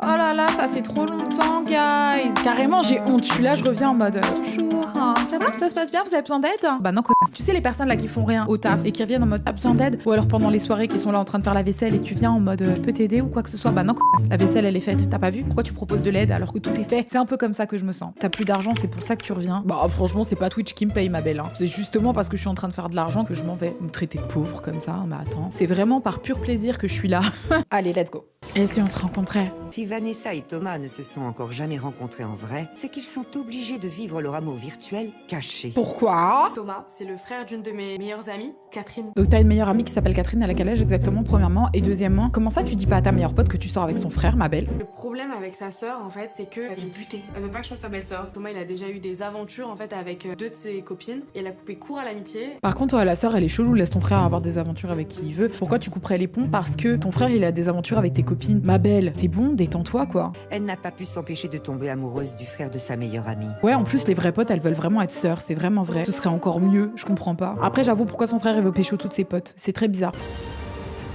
Oh là là, ça fait trop longtemps, guys. Carrément, j'ai honte. Je suis là, je reviens en mode bonjour. Ça va? Ça se passe bien? Vous avez besoin d'aide? Bah non, connasse. Tu sais, les personnes là qui font rien au taf et qui reviennent en mode t'as besoin d'aide? Ou alors pendant les soirées qui sont là en train de faire la vaisselle et tu viens en mode je peux t'aider ou quoi que ce soit? Bah non, connasse. La vaisselle elle est faite. T'as pas vu? Pourquoi tu proposes de l'aide alors que tout est fait? C'est un peu comme ça que je me sens. T'as plus d'argent, c'est pour ça que tu reviens. Bah franchement, c'est pas Twitch qui me paye, ma belle. Hein. C'est justement parce que je suis en train de faire de l'argent que je m'en vais. Me traiter de pauvre comme ça, mais attends. C'est vraiment par pur plaisir que je suis là. Allez, let's go. Et si on se rencontrait? Si Vanessa et Thomas ne se sont encore jamais rencontrés en vrai, c'est qu'ils sont obligés de vivre leur amour virtuel caché. Pourquoi? Thomas, c'est le frère d'une de mes meilleures amies, Catherine. Donc t'as une meilleure amie qui s'appelle Catherine, elle a quel âge exactement, premièrement? Et deuxièmement, comment ça tu dis pas à ta meilleure pote que tu sors avec son frère, ma belle? Le problème avec sa sœur, en fait, c'est qu'elle est butée. Elle veut pas que je sois sa belle-sœur. Thomas, il a déjà eu des aventures, en fait, avec deux de ses copines. Et elle a coupé court à l'amitié. Par contre, la sœur, elle est chelou, laisse ton frère avoir des aventures avec qui il veut. Pourquoi tu couperais les ponts? Parce que ton frère, il a des aventures avec tes copines. Ma belle, c'est bon, détends-toi, quoi. Elle n'a pas pu s'empêcher de tomber amoureuse du frère de sa meilleure amie. Ouais, en plus, les vraies potes, elles veulent vraiment être sœurs, c'est vraiment vrai. Ce serait encore mieux, je comprends pas. Après, j'avoue, pourquoi son frère, il veut pécho toutes ses potes? C'est très bizarre.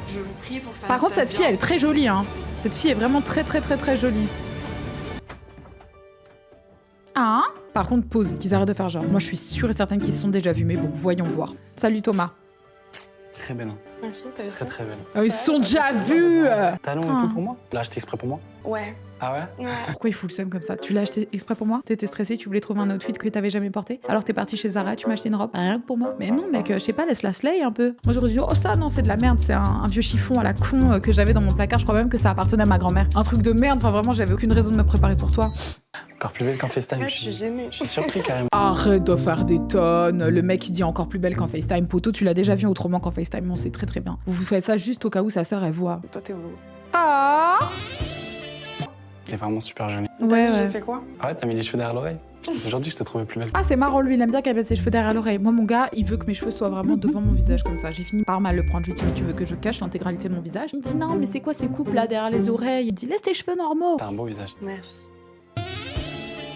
Je vous prie pour que ça Par se contre, passe cette fille, elle est très jolie, hein. Cette fille est vraiment très jolie. Ah, par contre, pause, qu'ils arrêtent de faire genre. Moi, je suis sûre et certaine qu'ils se sont déjà vus, mais bon, voyons voir. Salut Thomas. Très belle. Hein. Merci, t'as Très très belle. Ah, ils se sont déjà vus. Talon et tout pour moi? Tu l'as acheté exprès pour moi? Ouais. Ah ouais? Ouais. Pourquoi il fout le seum comme ça? Tu l'as acheté exprès pour moi? T'étais stressée, tu voulais trouver un outfit que t'avais jamais porté? Alors t'es partie chez Zara, tu m'as acheté une robe? Rien que pour moi? Mais non mec, je sais pas, laisse-la slay un peu. Moi j'aurais dit, oh ça non, c'est de la merde, c'est un vieux chiffon à la con que j'avais dans mon placard, je crois même que ça appartenait à ma grand-mère. Un truc de merde, enfin vraiment j'avais aucune raison de me préparer pour toi. Encore plus belle qu'en FaceTime. Ouais, je suis gênée. Je suis surpris carrément. Arrête de faire des tonnes. Le mec il dit encore plus belle qu'en FaceTime. Poto, tu l'as déjà vu autrement qu'en FaceTime, on sait très bien. Vous faites ça juste au cas où sa sœur elle voit. Toi, t'es beau. Ah T'es vraiment super jolie. ouais. J'ai fait quoi? Ah ouais, t'as mis les cheveux derrière l'oreille. Je t'ai toujours dit que je te trouvais plus belle. Ah c'est marrant, lui il aime bien qu'elle mette ses cheveux derrière l'oreille. Moi mon gars, il veut que mes cheveux soient vraiment devant mon visage comme ça. J'ai fini par mal le prendre. Je lui ai dit mais tu veux que je cache l'intégralité de mon visage? Il me dit non mais c'est quoi ces coupes là derrière les oreilles? Il me dit laisse tes cheveux normaux. T'as un beau visage. Merci.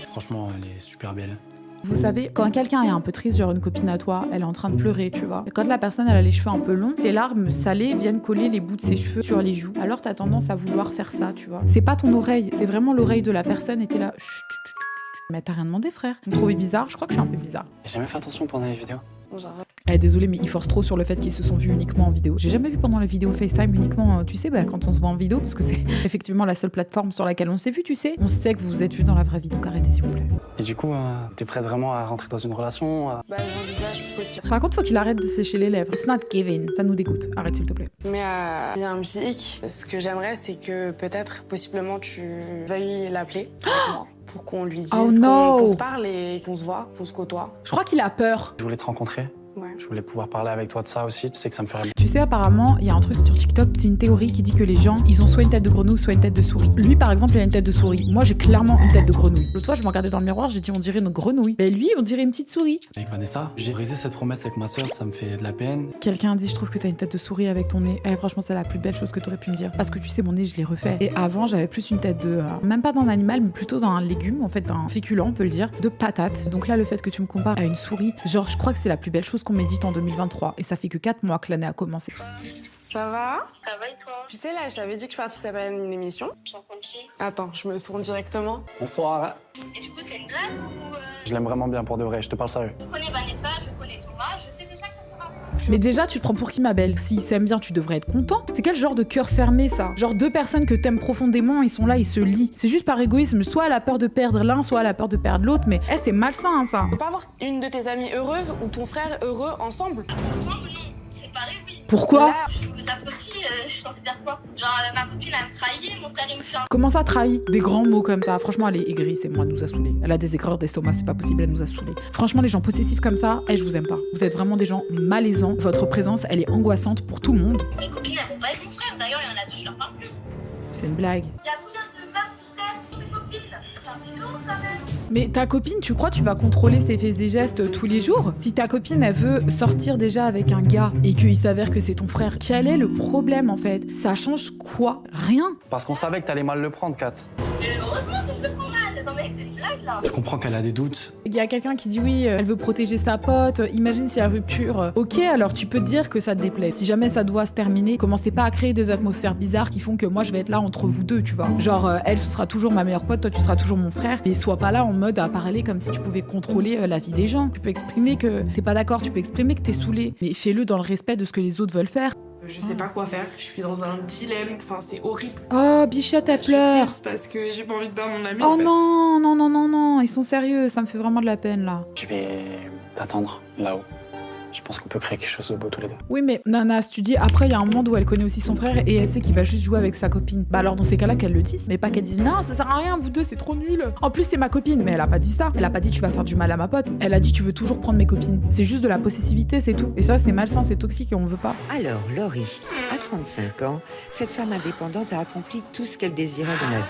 Franchement, elle est super belle. Vous savez, quand quelqu'un est un peu triste, genre une copine à toi, elle est en train de pleurer, tu vois. Et quand la personne elle a les cheveux un peu longs, ses larmes salées viennent coller les bouts de ses cheveux sur les joues. Alors t'as tendance à vouloir faire ça, tu vois. C'est pas ton oreille, c'est vraiment l'oreille de la personne et t'es là. Chut, chut, chut, chut. Mais t'as rien demandé, frère. Vous me trouvez bizarre? Je crois que je suis un peu bizarre. J'ai jamais fait attention pendant les vidéos. Bon, j'arrête. Eh désolé mais ils forcent trop sur le fait qu'ils se sont vus uniquement en vidéo. J'ai jamais vu pendant la vidéo FaceTime uniquement, tu sais, bah, quand on se voit en vidéo, parce que c'est effectivement la seule plateforme sur laquelle on s'est vu, tu sais. On sait que vous vous êtes vus dans la vraie vie, donc arrêtez s'il vous plaît. Et du coup, t'es prête vraiment à rentrer dans une relation Bah, j'envisage possible. Par contre, faut qu'il arrête de sécher les lèvres. It's not Kevin, ça nous dégoûte. Arrête s'il te plaît. Mais il y a un petit hic. Ce que j'aimerais, c'est que peut-être, possiblement, tu veuilles l'appeler avec moi, pour qu'on lui dise Oh no. qu'on se parle et qu'on se voit, qu'on se côtoie. Je crois qu'il a peur. Je voulais te rencontrer. Ouais. Je voulais pouvoir parler avec toi de ça aussi. Tu sais que ça me ferait bien. Tu sais, apparemment, il y a un truc sur TikTok, c'est une théorie qui dit que les gens, ils ont soit une tête de grenouille, soit une tête de souris. Lui, par exemple, il a une tête de souris. Moi, j'ai clairement une tête de grenouille. L'autre fois, je me regardais dans le miroir, j'ai dit, on dirait une grenouille. Et lui, on dirait une petite souris. Avec Vanessa, j'ai brisé cette promesse avec ma soeur, ça me fait de la peine. Quelqu'un a dit, je trouve que t'as une tête de souris avec ton nez. Eh, franchement, c'est la plus belle chose que t'aurais pu me dire. Parce que tu sais, mon nez, je l'ai refait. Et avant, j'avais plus une tête de. Même pas d'un animal, mais plutôt d'un légume, en fait, d'un féculent, on peut le dire, de patate. Donc là, le fait que tu me compares à une souris, genre, je crois que c'est la plus belle chose qu'on médite en 2023. Et ça fait que 4 mois que l'année a commencé. Ça va? Ça va et toi? Tu sais, là, je t'avais dit que je participais à une émission. Tu rencontres qui? Attends, je me tourne directement. Bonsoir. Et du coup, c'est une blague ou Je l'aime vraiment bien pour de vrai, je te parle sérieux. Je connais Vanessa, je connais Thomas, je sais déjà que ça sera. Mais déjà, tu te prends pour qui, ma belle? S'ils s'aiment bien, tu devrais être contente. C'est quel genre de cœur fermé, ça? Genre deux personnes que t'aimes profondément, ils sont là, ils se lient. C'est juste par égoïsme. Soit elle a peur de perdre l'un, soit elle a peur de perdre l'autre. Mais c'est malsain, hein, ça. Tu peux pas avoir une de tes amies heureuse ou ton frère heureux ensemble? Ensemble, non. Séparés, oui. Pourquoi? Là, je trouve ça petit, je suis censée faire quoi? Genre, ma copine, elle me trahit, mon frère, il me fait un. Comment ça trahit? Des grands mots comme ça. Franchement, elle est aigrie, c'est moi, elle nous a saoulés. Elle a des aigreurs d'estomac, c'est pas possible, elle nous a saoulés. Franchement, les gens possessifs comme ça, je vous aime pas. Vous êtes vraiment des gens malaisants. Votre présence, elle est angoissante pour tout le monde. Mes copines, elles vont pas avec mon frère, d'ailleurs, il y en a deux, je leur parle plus. C'est une blague. Il y a combien de femmes sur terre pour mes copines? C'est un peu lourd quand même. Mais ta copine, tu crois tu vas contrôler ses faits et gestes tous les jours? Si ta copine, elle veut sortir déjà avec un gars et qu'il s'avère que c'est ton frère, quel est le problème en fait? Ça change quoi? Rien. Parce qu'on savait que t'allais mal le prendre, Kat. Mais heureusement que je le prends mal. non mais c'est une blague là. Je comprends qu'elle a des doutes. Il y a quelqu'un qui dit oui, elle veut protéger sa pote, imagine s'il y a rupture. Ok, alors tu peux dire que ça te déplaît. Si jamais ça doit se terminer, commencez pas à créer des atmosphères bizarres qui font que moi je vais être là entre vous deux, tu vois. Genre, elle, ce sera toujours ma meilleure pote, toi tu seras toujours mon frère. Mais sois pas là en mode à parler comme si tu pouvais contrôler la vie des gens. Tu peux exprimer que t'es pas d'accord, tu peux exprimer que t'es saoulé. Mais fais-le dans le respect de ce que les autres veulent faire. Je sais pas quoi faire, je suis dans un dilemme, enfin c'est horrible. Oh, bichette, elle Je suis pleure. triste parce que j'ai pas envie de perdre mon ami. Oh en fait. non, non, non, non, non, ils sont sérieux, ça me fait vraiment de la peine là. Je vais t'attendre là-haut. Je pense qu'on peut créer quelque chose de beau tous les deux. Oui, mais Nanas, tu dis après, il y a un monde où elle connaît aussi son frère et elle sait qu'il va juste jouer avec sa copine. Bah alors, dans ces cas-là, qu'elle le dise, mais pas qu'elle dise non, ça sert à rien, vous deux, c'est trop nul. En plus, c'est ma copine, mais elle a pas dit ça. Elle a pas dit tu vas faire du mal à ma pote. Elle a dit tu veux toujours prendre mes copines. C'est juste de la possessivité, c'est tout. Et ça, c'est malsain, c'est toxique et on veut pas. Alors, Laurie, à 35 ans, cette femme indépendante a accompli tout ce qu'elle désirait dans la vie.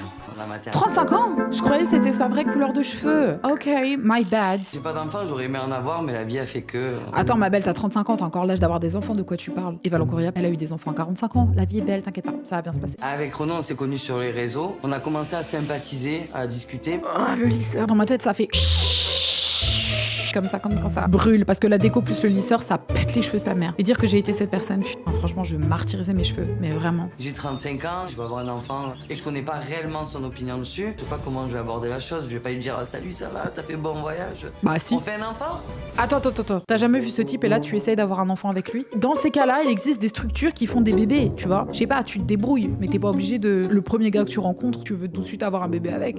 35 ans? Je croyais que c'était sa vraie couleur de cheveux. Ok, my bad. J'ai pas d'enfant, j'aurais aimé en avoir, mais la vie a fait que... Attends, ma belle, t'as 35 ans, t'as encore l'âge d'avoir des enfants, de quoi tu parles? Eva Longoria, elle a eu des enfants à 45 ans. La vie est belle, t'inquiète pas, ça va bien se passer. Avec Renaud, on s'est connus sur les réseaux. On a commencé à sympathiser, à discuter. Oh, le lisseur, dans ma tête, ça fait comme ça, comme quand ça brûle. Parce que la déco plus le lisseur, ça pète les cheveux sa mère. Et dire que j'ai été cette personne, putain, franchement, je vais martyriser mes cheveux. Mais vraiment. J'ai 35 ans, je vais avoir un enfant et je connais pas réellement son opinion dessus. Je sais pas comment je vais aborder la chose. Je vais pas lui dire salut, ça va, t'as fait bon voyage. Bah si. On fait un enfant? Attends. T'as jamais vu ce type et là tu essayes d'avoir un enfant avec lui? Dans ces cas-là, il existe des structures qui font des bébés, tu vois. Je sais pas, tu te débrouilles, mais t'es pas obligé de. Le premier gars que tu rencontres, tu veux tout de suite avoir un bébé avec.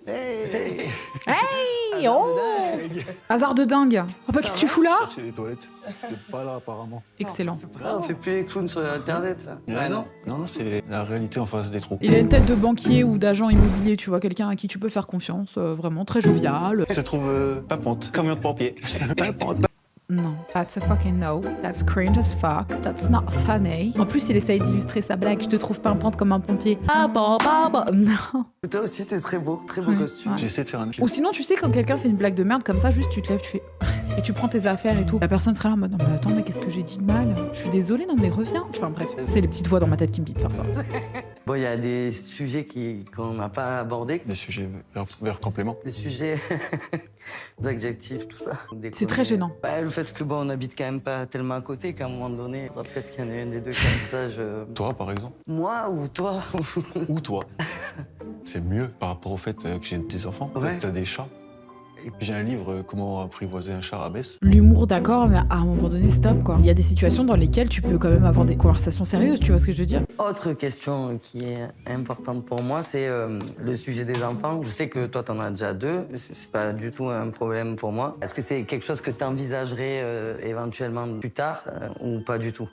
Hey, oh! Hasard de dingue. Oh bah qu'est-ce que tu fous là? Chercher les toilettes. C'est pas là apparemment. Excellent. Ah, on fait plus les clowns sur internet là. Ah, non, c'est la réalité en face des trous. Il a une tête de banquier ou d'agent immobilier, tu vois, quelqu'un à qui tu peux faire confiance, vraiment très jovial. Il se trouve pas ponte, camion de pompier. Pas ponte. Non, that's a fucking no. That's cringe as fuck. That's not funny. En plus, il essaye d'illustrer sa blague. Je te trouve pimpante comme un pompier. Ah bah. Non. Toi aussi, t'es très beau costume. Ouais. J'essaie de faire un film. Ou sinon, tu sais, quand quelqu'un fait une blague de merde comme ça, juste tu te lèves, tu fais. Et tu prends tes affaires et tout. La personne serait là en mode non, mais attends, mais qu'est-ce que j'ai dit de mal? Je suis désolée, non, mais reviens. Enfin bref, c'est les petites voix dans ma tête qui me piquent faire ça. Bon, il y a des sujets qu'on n'a pas abordés. Des sujets vers complément. Des sujets, des adjectifs, tout ça. C'est très gênant. Ouais, le fait que bon, on habite quand même pas tellement à côté qu'à un moment donné, peut-être qu'il y en a un des deux qui a un stage. Toi, par exemple. Moi ou toi? Ou toi. C'est mieux par rapport au fait que j'ai des enfants. Ouais. T'as des chats. J'ai un livre, Comment apprivoiser un chat à Bess. L'humour, d'accord, mais à un moment donné, stop, quoi. Il y a des situations dans lesquelles tu peux quand même avoir des conversations sérieuses, tu vois ce que je veux dire? Autre question qui est importante pour moi, c'est le sujet des enfants. Je sais que toi, t'en as déjà 2. C'est pas du tout un problème pour moi. Est-ce que c'est quelque chose que t'envisagerais éventuellement plus tard ou pas du tout?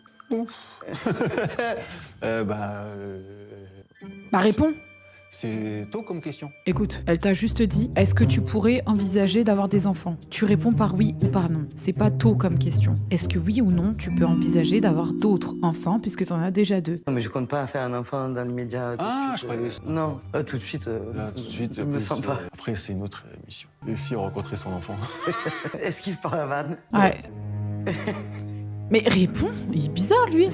Bah réponds. C'est tôt comme question. Écoute, elle t'a juste dit, est-ce que tu pourrais envisager d'avoir des enfants? Tu réponds par oui ou par non. C'est pas tôt comme question. Est-ce que oui ou non, tu peux envisager d'avoir d'autres enfants puisque t'en as déjà 2? Non, mais je compte pas faire un enfant dans l'immédiat. Ah, je croyais. Non, tout de suite. Là, tout de suite. Je me sens pas. Après, c'est une autre émission. Et si on rencontrait son enfant? Esquive par la vanne. Ouais. Mais réponds, il est bizarre lui.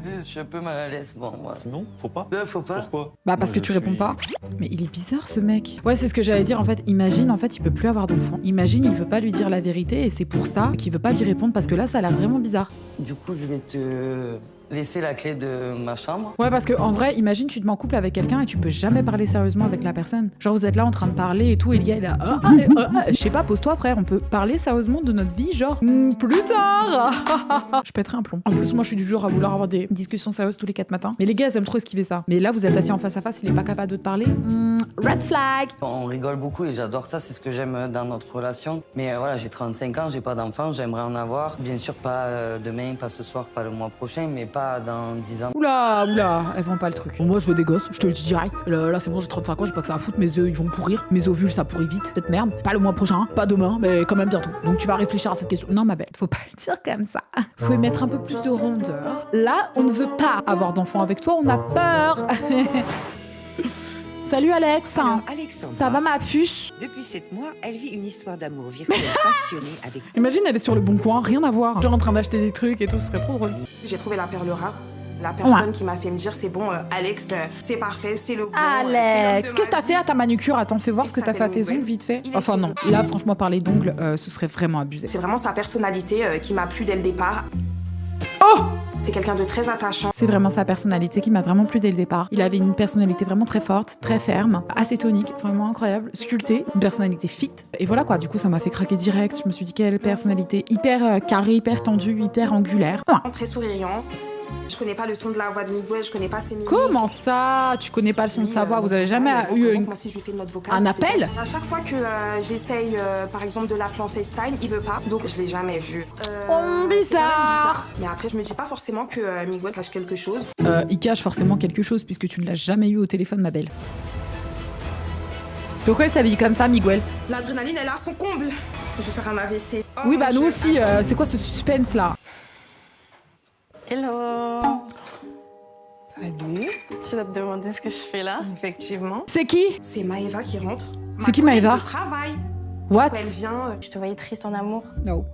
Je suis un peu mal à l'aise. Bon, moi. Non, faut pas. Faut pas. Pourquoi? Bah parce que tu réponds pas. Mais il est bizarre ce mec. Ouais, c'est ce que j'allais dire en fait. Imagine en fait il peut plus avoir d'enfant. Imagine il veut pas lui dire la vérité et c'est pour ça qu'il veut pas lui répondre parce que là ça a l'air vraiment bizarre. Du coup, je vais te laisser la clé de ma chambre. Ouais parce que en vrai, imagine tu te mets en couple avec quelqu'un et tu peux jamais parler sérieusement avec la personne. Genre vous êtes là en train de parler et tout et le gars il est là. Je sais pas, pose-toi frère, on peut parler sérieusement de notre vie genre plus tard. Je pèterai un plomb. En plus moi je suis du genre à vouloir avoir des discussions sérieuses tous les 4 matins. Mais les gars ils aiment trop esquiver ça. Mais là vous êtes assis en face à face, il est pas capable de te parler. Red flag. On rigole beaucoup et j'adore ça, c'est ce que j'aime dans notre relation. Mais voilà, j'ai 35 ans, j'ai pas d'enfant, j'aimerais en avoir. Bien sûr pas demain, pas ce soir, pas le mois prochain, mais pas dans 10 ans. Oula, elles vend pas le truc. Bon, moi je veux des gosses, je te le dis direct. Là c'est bon, j'ai 35 ans, j'ai pas que ça à foutre, mes œufs ils vont pourrir. Mes ovules ça pourrit vite, cette merde. Pas le mois prochain, pas demain, mais quand même bientôt. Donc tu vas réfléchir à cette question. Non ma belle, faut pas le dire comme ça. Faut y mettre un peu plus de rondeur. Là, on ne veut pas avoir d'enfants avec toi, on a peur. Salut Alex. Alors, Alexandra, Ça va ma puce? depuis 7 mois, elle vit une histoire d'amour virtuelle passionnée avec Imagine elle est sur le bon coin, rien à voir. Genre en train d'acheter des trucs et tout, ce serait trop drôle. J'ai trouvé la perle rare. La personne qui m'a fait me dire c'est bon, Alex, c'est parfait, c'est le bon. Alex, qu'est-ce que t'as fait à ta manicure? Attends, fais voir ce que t'as fait à tes ongles vite fait. Enfin non, là franchement parler d'ongles, ce serait vraiment abusé. C'est vraiment sa personnalité qui m'a plu dès le départ. Oh! C'est quelqu'un de très attachant. C'est vraiment sa personnalité qui m'a vraiment plu dès le départ. Il avait une personnalité vraiment très forte, très ferme, assez tonique, vraiment incroyable, sculptée, une personnalité fit. Et voilà quoi, du coup ça m'a fait craquer direct. Je me suis dit quelle personnalité hyper carrée, hyper tendue, hyper angulaire. Très souriant. Je connais pas le son de la voix de Miguel, je connais pas ses mimiques. Comment ça? Tu connais pas le son de sa voix? Vous avez jamais eu un appel? À chaque fois que j'essaye, par exemple, de l'appeler en FaceTime, il veut pas, donc je l'ai jamais vu. Oh, bizarre. Mais après, je me dis pas forcément que Miguel cache quelque chose. Il cache forcément quelque chose puisque tu ne l'as jamais eu au téléphone, ma belle. Pourquoi il s'habille comme ça, Miguel? L'adrénaline, elle est à son comble. Je vais faire un AVC. Oh, oui, bah nous aussi, c'est quoi ce suspense là? Hello. Salut. Tu vas te demander ce que je fais là? Effectivement. C'est qui? C'est Maëva qui rentre. C'est qui Maëva? De travail. What? Elle vient. Je te voyais triste en amour. No.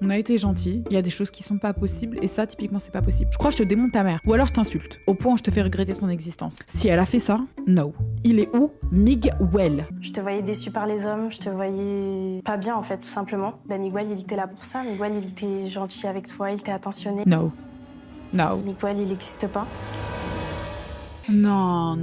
On a été gentils, il y a des choses qui sont pas possibles et ça typiquement c'est pas possible. Je crois que je te démonte ta mère ou alors je t'insulte au point où je te fais regretter ton existence. Si elle a fait ça, no. Il est où? Miguel. Je te voyais déçu par les hommes, je te voyais pas bien en fait tout simplement. Ben Miguel il était là pour ça, Miguel il était gentil avec toi, il était attentionné. No. No. Miguel il n'existe pas. Non,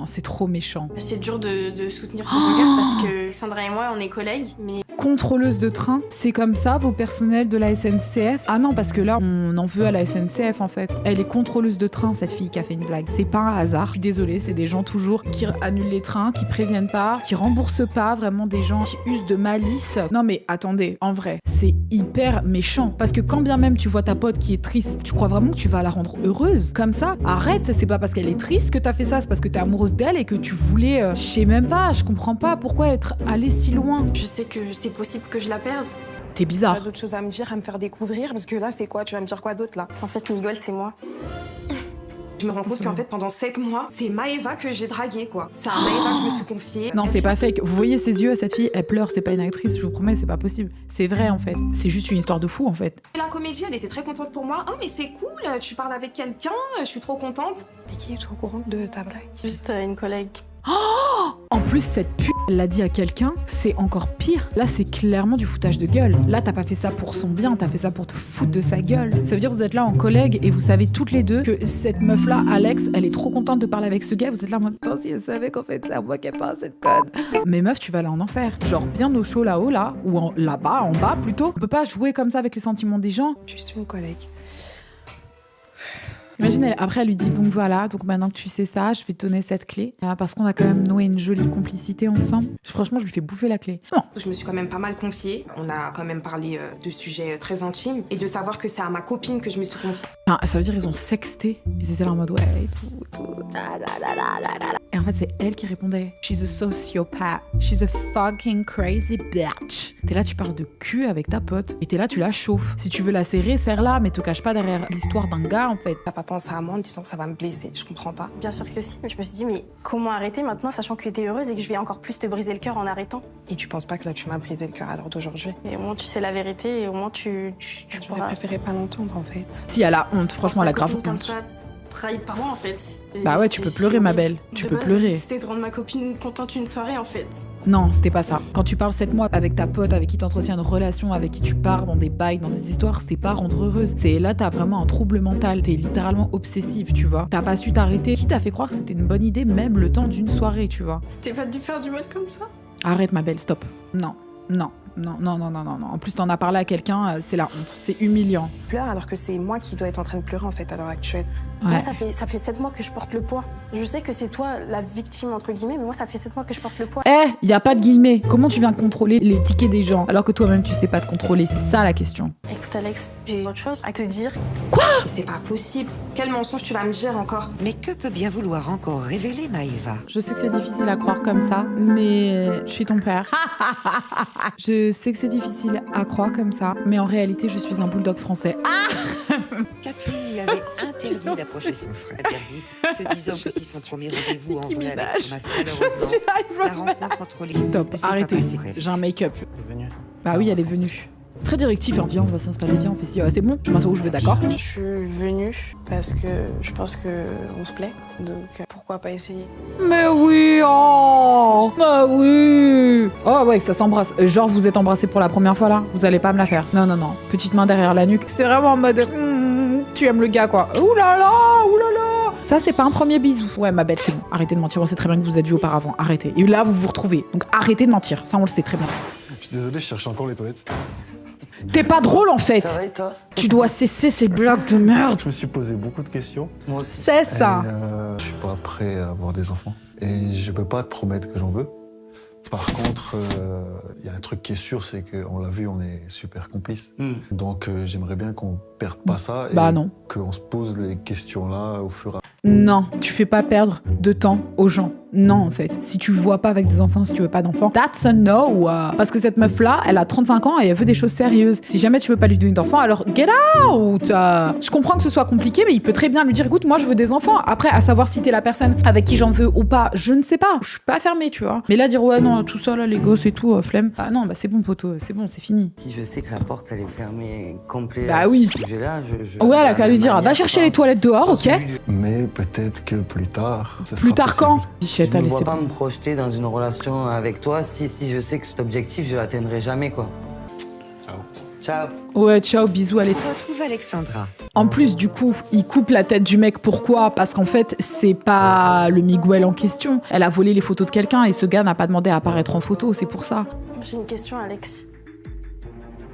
c'est trop méchant. C'est dur de soutenir ce regard parce que Sandra et moi, on est collègues, mais... Contrôleuse de train, c'est comme ça vos personnels de la SNCF? Ah non, parce que là, on en veut à la SNCF en fait. Elle est contrôleuse de train, cette fille qui a fait une blague. C'est pas un hasard. Je suis désolée, c'est des gens toujours qui annulent les trains, qui préviennent pas, qui remboursent pas, vraiment des gens qui usent de malice. Non mais attendez, en vrai, c'est hyper méchant. Parce que quand bien même tu vois ta pote qui est triste, tu crois vraiment que tu vas la rendre heureuse? Comme ça? Arrête, c'est pas parce qu'elle est triste que t'as fait ça, c'est parce que t'es amoureuse d'elle et que tu voulais... je sais même pas, je comprends pas pourquoi être allé si loin. Je sais que c'est possible que je la perde. T'es bizarre. T'as d'autres choses à me dire, à me faire découvrir, parce que là, c'est quoi? Tu vas me dire quoi d'autre, là? En fait, Miguel, c'est moi. Je me rends compte qu'en fait, pendant 7 mois, c'est Maëva que j'ai draguée, quoi. C'est à Maëva que je me suis confiée. Non, c'est pas fake. Vous voyez ses yeux à cette fille? Elle pleure, c'est pas une actrice, je vous promets, c'est pas possible. C'est vrai, en fait. C'est juste une histoire de fou, en fait. La comédie, elle était très contente pour moi. Oh, mais c'est cool, tu parles avec quelqu'un, je suis trop contente. T'es qui? Tu es au courant de ta blague? Juste une collègue. En plus, cette pute, elle l'a dit à quelqu'un, c'est encore pire. Là, c'est clairement du foutage de gueule. Là, t'as pas fait ça pour son bien, t'as fait ça pour te foutre de sa gueule. Ça veut dire que vous êtes là en collègue et vous savez toutes les deux que cette meuf-là, Alex, elle est trop contente de parler avec ce gars. Vous êtes là en mode, putain, si elle savait qu'en fait, c'est à moi qu'elle parle, cette conne. Mais meuf, tu vas aller en enfer. Genre, bien au chaud là-haut, là, ou là-bas, en bas plutôt. On peut pas jouer comme ça avec les sentiments des gens. Je suis une collègue. Imagine, après, elle lui dit, bon voilà, donc maintenant que tu sais ça, je vais te donner cette clé. Parce qu'on a quand même noué une jolie complicité ensemble. Franchement, je lui fais bouffer la clé. Non. Je me suis quand même pas mal confiée. On a quand même parlé de sujets très intimes. Et de savoir que c'est à ma copine que je me suis confiée. Enfin, ça veut dire qu'ils ont sexté. Ils étaient là en mode, ouais, et tout. Et en fait, c'est elle qui répondait. She's a sociopath. She's a fucking crazy bitch. T'es là, tu parles de cul avec ta pote. Et t'es là, tu la chauffes. Si tu veux la serrer, serre-la, mais te cache pas derrière l'histoire d'un gars, en fait. T'as pas pensé à moi en disant que ça va me blesser, je comprends pas. Bien sûr que si, mais je me suis dit, mais comment arrêter maintenant, sachant que t'es heureuse et que je vais encore plus te briser le cœur en arrêtant? Et tu penses pas que là, tu m'as brisé le cœur à l'heure d'aujourd'hui? Et au moins, tu sais la vérité et au moins, tu J'aurais préféré pas l'entendre, en fait. Si elle a honte, franchement, elle a grave honte. Comme ça, trahi par moi, en fait. Bah ouais, tu peux pleurer, ma belle. Tu peux pleurer. C'était de rendre ma copine contente une soirée, en fait. Non, c'était pas ça. Quand tu parles 7 mois avec ta pote, avec qui t'entretiens une relation, avec qui tu pars dans des bails, dans des histoires, c'était pas rendre heureuse. C'est là, t'as vraiment un trouble mental. T'es littéralement obsessive, tu vois. T'as pas su t'arrêter. Qui t'a fait croire que c'était une bonne idée, même le temps d'une soirée, tu vois. C'était pas de lui faire du mal comme ça? Arrête, ma belle, stop. Non. En plus, t'en as parlé à quelqu'un, c'est la honte. C'est humiliant. Je pleure alors que c'est moi qui dois être en train de pleurer, en fait, à l'heure actuelle. Ouais. Moi, ça fait 7 mois que je porte le poids. Je sais que c'est toi la victime, entre guillemets, mais moi, ça fait 7 mois que je porte le poids. Y a pas de guillemets. Comment tu viens contrôler les tickets des gens alors que toi-même tu sais pas te contrôler? C'est ça la question. Écoute, Alex, j'ai autre chose à te dire. Quoi? C'est pas possible. Quel mensonge tu vas me dire encore? Mais que peut bien vouloir encore révéler Maëva? Je sais que c'est difficile à croire comme ça, mais je suis ton père. Je sais que c'est difficile à croire comme ça, mais en réalité, je suis un bulldog français. Catherine lui avait interdit d'approcher son frère. Interdit, se disant que si son premier rendez-vous en vrai avec Thomas, malheureusement, la rencontre entre les Stop, ne s'est pas arrêtez. passée. J'ai un make-up. Elle est venue. Bah oui, elle est Ça, venue. Très directif, hein. Viens, on va s'installer, viens, on fait ci, c'est bon, je m'assois où je veux, d'accord? Je suis venue parce que je pense qu'on se plaît, donc pourquoi pas essayer. Mais oui, oh! Bah oui! Oh ouais, ça s'embrasse. Genre, vous êtes embrassés pour la première fois là? Vous allez pas me la faire. Non, non, non. Petite main derrière la nuque. C'est vraiment en mode. Tu aimes le gars quoi. Ouh là là! Ouh là là! Ça, c'est pas un premier bisou. Ouais, ma belle, c'est bon. Arrêtez de mentir. On sait très bien que vous êtes vus auparavant. Arrêtez. Et là, vous vous retrouvez. Donc arrêtez de mentir. Ça, on le sait très bien. Je suis désolé, je cherche encore les toilettes. T'es pas drôle en fait. Ça va et toi? Tu dois cesser ces blagues de merde. Je me suis posé beaucoup de questions. Moi aussi. C'est ça. Et, je suis pas prêt à avoir des enfants. Et je peux pas te promettre que j'en veux. Par contre, il y a un truc qui est sûr, c'est qu'on l'a vu, on est super complices. Donc j'aimerais bien qu'on perde pas ça et Bah non. qu'on se pose les questions là au fur et à mesure. Non, tu fais pas perdre de temps aux gens. Non, en fait. Si tu vois pas avec des enfants, si tu veux pas d'enfants, that's a no. Parce que cette meuf-là, elle a 35 ans et elle veut des choses sérieuses. Si jamais tu veux pas lui donner d'enfants, alors get out. Je comprends que ce soit compliqué, mais il peut très bien lui dire, écoute, moi je veux des enfants. Après, à savoir si t'es la personne avec qui j'en veux ou pas, je ne sais pas. Je suis pas fermée, tu vois. Mais là, dire, ouais, non, tout ça, là, les gosses et tout, flemme. Ah non, bah c'est bon, poteau, c'est bon, c'est fini. Si je sais que la porte, elle est fermée complet Bah à oui. ce sujet-là, Ouais, elle a qu'à lui dire, va chercher les toilettes dehors, ok? Mais peut-être que plus tard. Ce Plus sera tard quand? possible. Je Bichette, ne allez, vois c'est pas bon. me projeter dans une relation avec toi si je sais que cet objectif, je l'atteindrai jamais, quoi. Ciao. Ciao. Ouais, ciao, bisous, allez. On retrouve Alexandra. En plus, du coup, il coupe la tête du mec. Pourquoi? Parce qu'en fait, c'est pas le Miguel en question. Elle a volé les photos de quelqu'un et ce gars n'a pas demandé à apparaître en photo, c'est pour ça. J'ai une question, Alex.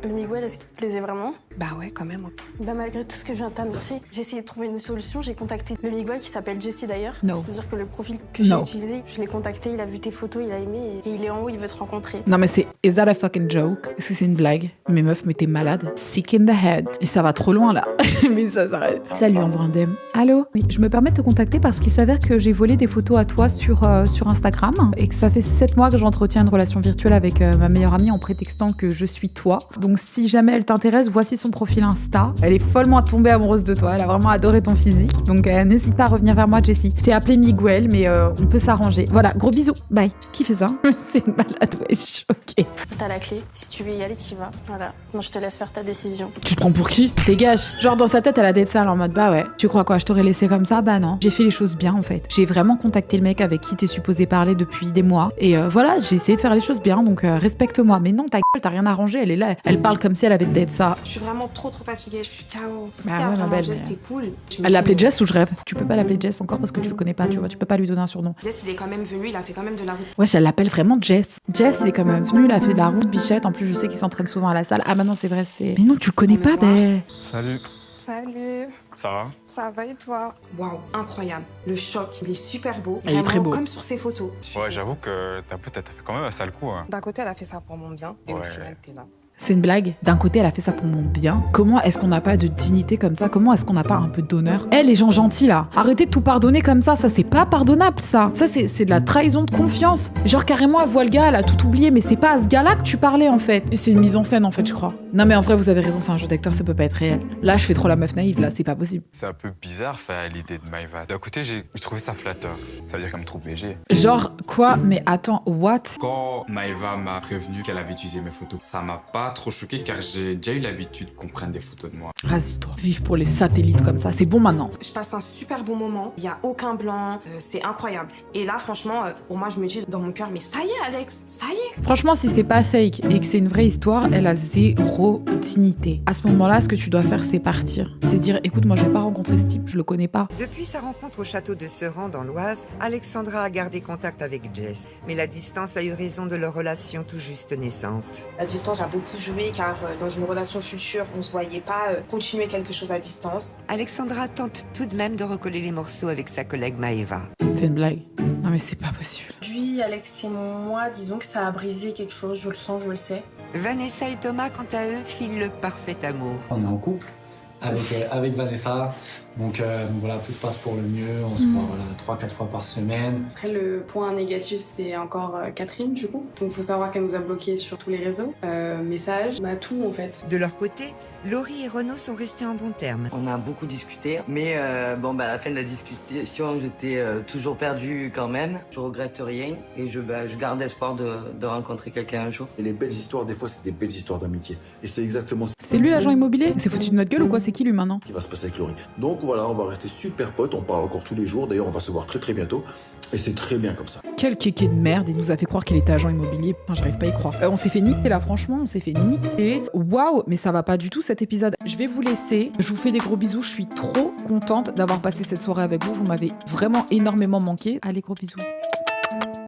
Le Miguel, est-ce qu'il te plaisait vraiment? Bah ouais, quand même. Bah malgré tout ce que je viens de t'annoncer, j'ai essayé de trouver une solution. J'ai contacté le Miguel qui s'appelle Jesse d'ailleurs. No. C'est-à-dire que le profil que j'ai No. utilisé, je l'ai contacté, il a vu tes photos, il a aimé et il est en haut, il veut te rencontrer. Non mais c'est is that a fucking joke? Est-ce que c'est une blague? Mais meuf, mais t'es malade. Sick in the head. Et ça va trop loin là. Mais ça s'arrête. Salut Ambrindem. Allô? Oui, je me permets de te contacter parce qu'il s'avère que j'ai volé des photos à toi sur Instagram et que ça fait 7 mois que j'entretiens une relation virtuelle avec ma meilleure amie en prétextant que je suis toi. Donc si jamais elle t'intéresse, voici son profil Insta. Elle est follement tombée amoureuse de toi. Elle a vraiment adoré ton physique. Donc n'hésite pas à revenir vers moi, Jessie. T'es appelée Miguel, mais on peut s'arranger. Voilà, gros bisous. Bye. Qui fait ça? C'est une malade, wesh. Ok. T'as la clé. Si tu veux y aller, t'y vas. Voilà. Moi, je te laisse faire ta décision. Tu te prends pour qui? Dégage. Genre dans sa tête, elle a des salles en mode bah ouais. Tu crois quoi? Je t'aurais laissé comme ça? Bah non. J'ai fait les choses bien en fait. J'ai vraiment contacté le mec avec qui t'es supposé parler depuis des mois. Et voilà, j'ai essayé de faire les choses bien. Donc respecte-moi. Mais non, ta gueule, t'as rien arrangé. Elle est là. Elle parle comme si elle avait d'être ça. Je suis vraiment trop fatiguée, je suis KO. Bah Regarde, ouais, ma vraiment, belle, Jess, mais- c'est cool. Elle l'appelait Jess ou je rêve? Tu peux pas l'appeler Jess encore parce que tu le connais pas, tu vois. Tu peux pas lui donner un surnom. Jess, il est quand même venu, il a fait quand même de la route. Wesh, elle l'appelle vraiment Jess. Jess, il est quand même venu, il a fait de la route, bichette. En plus, je sais qu'il s'entraîne souvent à la salle. Ah bah non, c'est vrai, c'est... Mais non, tu le connais pas, ben... Salut, Salut, ça va? ça va et toi? Waouh, incroyable. Le choc, il est super beau. Il est très Vraiment beau. comme sur ses photos. Ouais, j'avoue que t'as fait quand même un sale coup. Hein. D'un côté, elle a fait ça pour mon bien, et au Ouais. final, t'es là. C'est une blague. D'un côté, elle a fait ça pour mon bien. Comment est-ce qu'on n'a pas de dignité comme ça? Comment est-ce qu'on n'a pas un peu d'honneur? Eh, les gens gentils, là, arrêtez de tout pardonner comme ça. Ça, c'est pas pardonnable, ça. Ça, c'est de la trahison de confiance. Genre, carrément, elle voit le gars, elle a tout oublié, mais c'est pas à ce gars-là que tu parlais, en fait. Et c'est une mise en scène, en fait, je crois. Non, mais en vrai, vous avez raison, c'est un jeu d'acteur, ça peut pas être réel. Là, je fais trop la meuf naïve, là, c'est pas possible. C'est un peu bizarre, l'idée de Maïva. D'un côté, j'ai trouvé ça flatteur. Ça veut dire qu'elle me trouve léger. Genre, quoi? Mais attends, what? Quand Maïva m'a prévenu qu'elle avait utilisé mes photos, ça m'a pas trop choqué car j'ai déjà eu l'habitude qu'on prenne des photos de moi. Vas-y, toi. Vive pour les satellites comme ça, c'est bon maintenant. Je passe un super bon moment, il y a aucun blanc, c'est incroyable. Et là, franchement, pour moi, je me dis dans mon cœur, mais ça y est, Alex, ça y est. Franchement, si c'est pas fake et que c'est une vraie histoire, elle a zéro dignité. À ce moment-là, ce que tu dois faire, c'est partir. C'est dire, écoute, moi, je vais pas rencontrer ce type, je le connais pas. Depuis sa rencontre au château de Seran dans l'Oise, Alexandra a gardé contact avec Jess. Mais la distance a eu raison de leur relation tout juste naissante. La distance a beaucoup joué car dans une relation future, on se voyait pas continuer quelque chose à distance. Alexandra tente tout de même de recoller les morceaux avec sa collègue Maëva. C'est une blague. Non, mais c'est pas possible. Lui, Alex et moi, disons que ça a brisé quelque chose, je le sens, je le sais. Vanessa et Thomas, quant à eux, filent le parfait amour. On est en couple. avec Vanessa. Donc voilà, tout se passe pour le mieux. On se voit voilà, 3-4 fois par semaine. Après, le point négatif, c'est encore Catherine, du coup. Donc, faut savoir qu'elle nous a bloqués sur tous les réseaux. Messages, tout, en fait. De leur côté, Laurie et Renaud sont restés en bons termes. On a beaucoup discuté, mais à la fin de la discussion, j'étais toujours perdue quand même. Je regrette rien et je garde espoir de rencontrer quelqu'un un jour. Et les belles histoires, des fois, c'est des belles histoires d'amitié. Et c'est exactement ce C'est lui l'agent immobilier? C'est foutu de notre gueule ou quoi? C'est qui lui maintenant? qui va se passer avec Laurie. Donc voilà, on va rester super potes, on parle encore tous les jours. D'ailleurs, on va se voir très très bientôt. Et c'est très bien comme ça. Quel kéké de merde, il nous a fait croire qu'il était agent immobilier. Putain, j'arrive pas à y croire. On s'est fait niquer là, franchement, on s'est fait niquer. Waouh, mais ça va pas du tout cet épisode. Je vais vous laisser. Je vous fais des gros bisous. Je suis trop contente d'avoir passé cette soirée avec vous. Vous m'avez vraiment énormément manqué. Allez, gros bisous.